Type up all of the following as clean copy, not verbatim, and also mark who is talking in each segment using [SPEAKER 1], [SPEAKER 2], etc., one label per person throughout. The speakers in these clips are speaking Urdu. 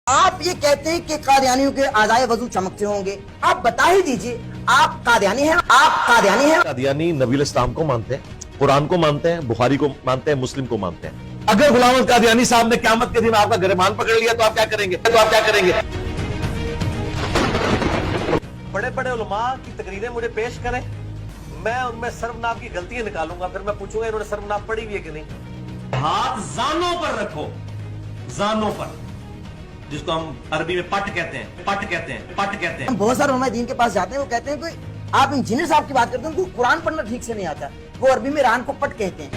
[SPEAKER 1] آپ یہ کہتے ہیں کہ قادیانیوں کے اعضائے وضو چمکتے ہوں گے، آپ بتا ہی دیجئے آپ قادیانی ہیں؟ آپ قادیانی ہیں؟
[SPEAKER 2] قادیانی نبی الاسلام کو مانتے ہیں، قرآن کو مانتے ہیں، بخاری کو مانتے ہیں، مسلم کو مانتے ہیں۔ اگر غلام احمد قادیانی صاحب نے قیامت کے دن آپ کا گریبان پکڑ لیا تو آپ کیا کریں گے؟
[SPEAKER 3] بڑے بڑے علماء کی تقریریں مجھے پیش کریں، میں ان میں سروناب کی غلطیاں نکالوں گا، پھر میں پوچھوں گا انہوں نے سروناب پڑھی ہوئی ہے کہ نہیں۔ ہاتھ زانوں پر رکھو، زانوں پر، جس کو ہم عربی میں پٹ کہتے ہیں۔
[SPEAKER 1] ہم بہت سارے علماء دین کے پاس جاتے ہیں، وہ کہتے ہیں کہ آپ انجینئر صاحب کی بات کرتے ہیں، ان کو قرآن پڑھنا ٹھیک سے نہیں آتا، وہ عربی میں ران کو پٹ کہتے ہیں،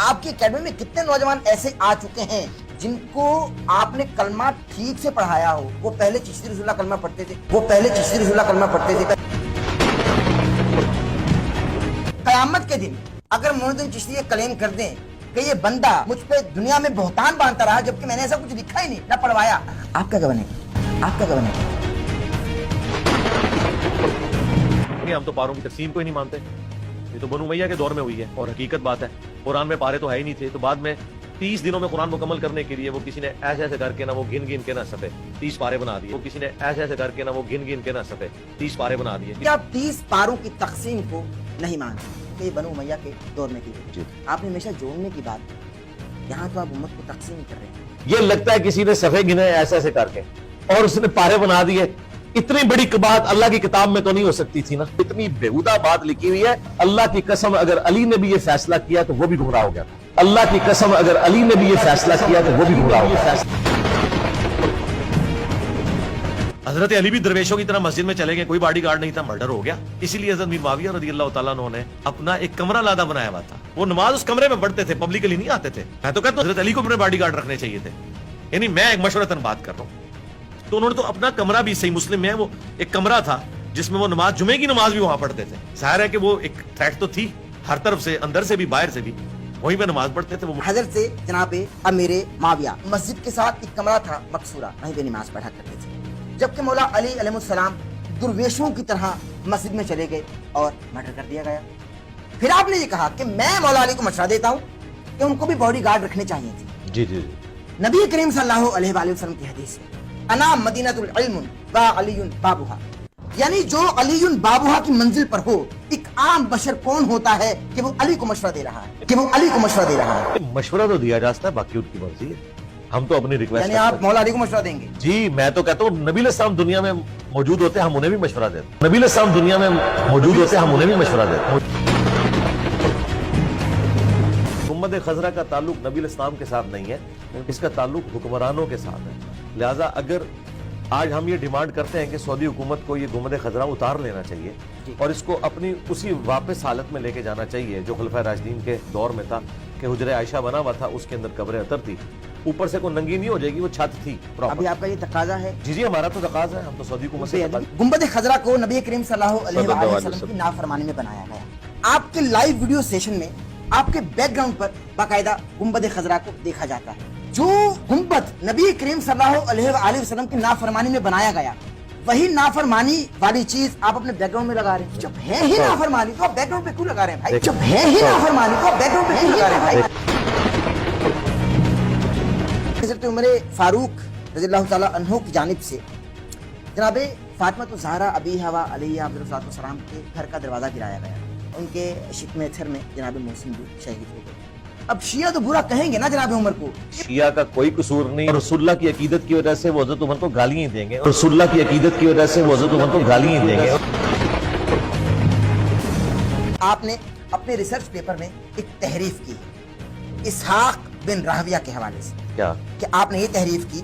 [SPEAKER 1] آپ کی اکیڈمی میں کتنے نوجوان ایسے آ چکے ہیں جن کو آپ نے کلمہ ٹھیک سے پڑھایا ہو، وہ پہلے چشتی رسول اللہ کلمہ پڑھتے تھے، قیامت کے دن اگر معین الدین چشتی یہ کلیم کر دیں کہ یہ بندہ مجھ پہ دنیا میں بہتان باندھتا رہا جبکہ میں نے ایسا کچھ لکھا ہی نہیں، نہ پڑھوایا، آپ کیا بنے گا؟
[SPEAKER 2] ہم تو پاروں کی تقسیم کو ہی نہیں مانتے، یہ تو بنو امیہ کے دور میں ہوئی ہے اور حقیقت بات ہے۔ قرآن میں پارے تو ہے ہی نہیں تھے، تو بعد میں 30 دنوں میں قرآن مکمل کرنے کے لیے وہ کسی نے ایسے کر کے نہ وہ گن کے نہ سفے 30 پارے بنا دیے، وہ کسی نے ایسے کر کے نہ وہ گن کے نہ سفے 30 پارے بنا دیے۔
[SPEAKER 1] کیا آپ 30 پاروں کی تقسیم کو نہیں مانتے کہ یہ بنو امیہ کے دور میں کی گئی؟ آپ نے ہمیشہ جوڑنے کی بات، یہاں تو آپ امت کو تقسیم کر رہے ہیں۔
[SPEAKER 2] یہ لگتا ہے کسی نے صفحے گنے ایسے کر کے اور اس نے پارے بنا دیے۔ اتنی بڑی بات اللہ کی کتاب میں تو نہیں ہو سکتی تھی نا، اتنی بےہودہ بات لکھی ہوئی ہے۔ اللہ کی قسم اگر علی نے بھی یہ فیصلہ کیا تو وہ بھی گمراہ ہو گیا تھا، اللہ کی قسم اگر علی نے بھی یہ فیصلہ کیا تو وہ بھی گمراہ ہو گیا۔ حضرت علی بھی درویشوں کی طرح مسجد میں چلے گئے، کوئی باڈی گارڈ نہیں تھا، مرڈر ہو گیا۔ اسی لیے حضرت میر معاویہ رضی اللہ تعالیٰ عنہ نے اپنا ایک کمرہ لادہ بنایا ہوا تھا، وہ نماز اس کمرے میں پڑھتے تھے، پبلکلی نہیں آتے تھے۔ میں تو کہتا ہوں حضرت علی کو اپنے باڈی گارڈ رکھنے چاہیے تھے، یعنی میں ایک مشورتاً بات کر رہا ہوں۔ تو انہوں نے تو اپنا کمرہ بھی، صحیح مسلم میں وہ ایک کمرہ تھا جس میں وہ نماز، جمعے کی نماز بھی وہاں پڑھتے تھے۔ ظاہر ہے کہ وہ ایک تھریٹ تو تھی ہر طرف سے، اندر سے بھی باہر سے بھی، وہیں پہ نماز پڑھتے تھے۔ وہ
[SPEAKER 1] حضرت سے جناب امیر معاویہ مسجد کے ساتھ ایک کمرہ تھا مقصورہ، وہیں پہ نماز پڑھا کرتے تھے، جبکہ مولا علی علیہ السلام درویشوں کی طرح مسجد میں چلے گئے اور مرڈر کر دیا گیا۔ پھر آپ نے یہ کہا کہ میں مولا علی کو مشورہ دیتا ہوں کہ ان کو بھی باڈی گارڈ رکھنے چاہیے تھے۔
[SPEAKER 2] جی
[SPEAKER 1] نبی کریم صلی اللہ علیہ وآلہ وسلم کی حدیث ہے، انا مدینۃ العلم و علی بابھا، یعنی جو علی بابھا کی منزل پر ہو، ایک عام بشر کون ہوتا ہے کہ وہ علی کو مشورہ دے رہا ہے،
[SPEAKER 2] مشورہ تو دیا جاتا ہے، باقی ان کی مرضی ہے، ہم تو اپنی ریکویسٹ۔
[SPEAKER 1] یعنی آپ مولا علی کو مشورہ دیں گے؟
[SPEAKER 2] جی میں تو کہتا ہوں نبی علیہ السلام دنیا میں موجود ہوتے ہم انہیں بھی مشورہ دیتے، نبی علیہ السلام دنیا میں موجود ہوتے ہم انہیں بھی مشورہ دیتے۔ گنبد خضرا کا تعلق نبی علیہ السلام کے ساتھ نہیں ہے، اس کا تعلق حکمرانوں کے ساتھ ہے۔ لہٰذا اگر آج ہم یہ ڈیمانڈ کرتے ہیں کہ سعودی حکومت کو یہ گنبد خضرا اتار لینا چاہیے اور اس کو اپنی اسی واپس حالت میں لے کے جانا چاہیے جو خلفائے راشدین کے دور میں تھا، کہ حجرہ عائشہ بنا ہوا تھا، اس کے اندر قبر اطہر تھی، اوپر سے کوئی ننگی نہیں ہو جائے گی، وہ چھت تھی۔
[SPEAKER 1] ابھی آپ کا یہ تقاضا ہے؟
[SPEAKER 2] جی ہمارا تو تقاضا ہے، ہم تو سعودی حکومت سے
[SPEAKER 1] گنبد خضرا کو نبی کریم صلی اللہ علیہ وآلہ وسلم کی نافرمانی میں بنایا گیا۔ آپ کے لائیو ویڈیو سیشن میں آپ کے بیک گراؤنڈ پر باقاعدہ گنبد خضرا کو دیکھا جاتا ہے۔ جو گنبد نبی کریم صلی اللہ علیہ وآلہ وسلم کی نافرمانی میں بنایا گیا، وہی نافرمانی والی چیز آپ اپنے بیک گراؤنڈ میں لگا رہے ہیں۔ جب ہے ہی نافرمانی تو آپ بیک گراؤنڈ پہ کیوں لگا رہے ہیں بھائی؟ حضرت عمر فاروق رضی اللہ تعالیٰ عنہ کی جانب سے جناب فاطمہ الزہرا ابی ہوا علیہ السلام کے گھر کا دروازہ گرایا گیا، ان کے شکم اطہر میں جناب محسن بھی شہید ہو گئے۔ اب شیعہ تو برا کہیں گے نا جناب عمر کو؟
[SPEAKER 2] شیعہ کا کوئی قصور نہیں، رسول اللہ کی عقیدت کی وجہ سے وہ حضرت عمر کو گالیاں دیں گے، رسول اللہ کی عقیدت کی وجہ سے وہ حضرت عمر کو گالیاں دیں گے۔
[SPEAKER 1] آپ نے اپنے ریسرچ پیپر میں ایک تحریف کی ہے اسحاق بن راہویہ کے حوالے سے،
[SPEAKER 2] کیا
[SPEAKER 1] کہ آپ نے یہ تحریف کی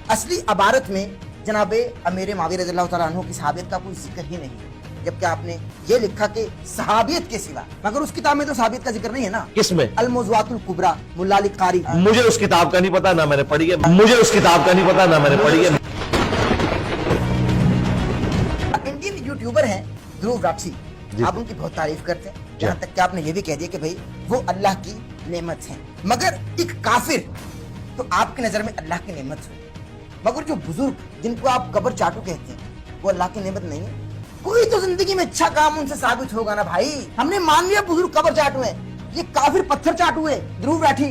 [SPEAKER 1] اصلی عبارت میں جناب امیر معاویہ رضی اللہ تعالیٰ عنہ کی صحابیت کا کوئی ذکر ہی نہیں ہے، جبکہ آپ نے یہ لکھا کہ صحابیت کے سوا، مگر اس کتاب میں تو صحابیت کا ذکر نہیں ہے نا۔
[SPEAKER 2] کس میں؟
[SPEAKER 1] الموضوعات الکبریٰ ملا علی قاری۔
[SPEAKER 2] مجھے اس کتاب کا نہیں پتا، نہ میں نے پڑھی ہے، مجھے اس کتاب کا نہیں پتا، نہ میں نے پڑھی ہے۔
[SPEAKER 1] انڈین یوٹیوبر ہیں دھرو راٹھی، آپ ان کی بہت تعریف کرتے ہیں، یہاں تک کہ آپ نے یہ بھی کہہ دیا کہ بھائی وہ اللہ کی نعمت ہیں، مگر ایک کافر تو آپ کی نظر میں اللہ کی نعمت ہو، مگر جو بزرگ جن کو آپ قبر چاٹو کہتے ہیں وہ اللہ کی نعمت نہیں ہے؟ کوئی تو زندگی میں اچھا کام ان سے ثابت ہوگا نا بھائی۔ ہم نے مان لیا بزرگ قبر چاٹو ہے، یہ کافر پتھر چاٹو ہے دھرو راٹھی۔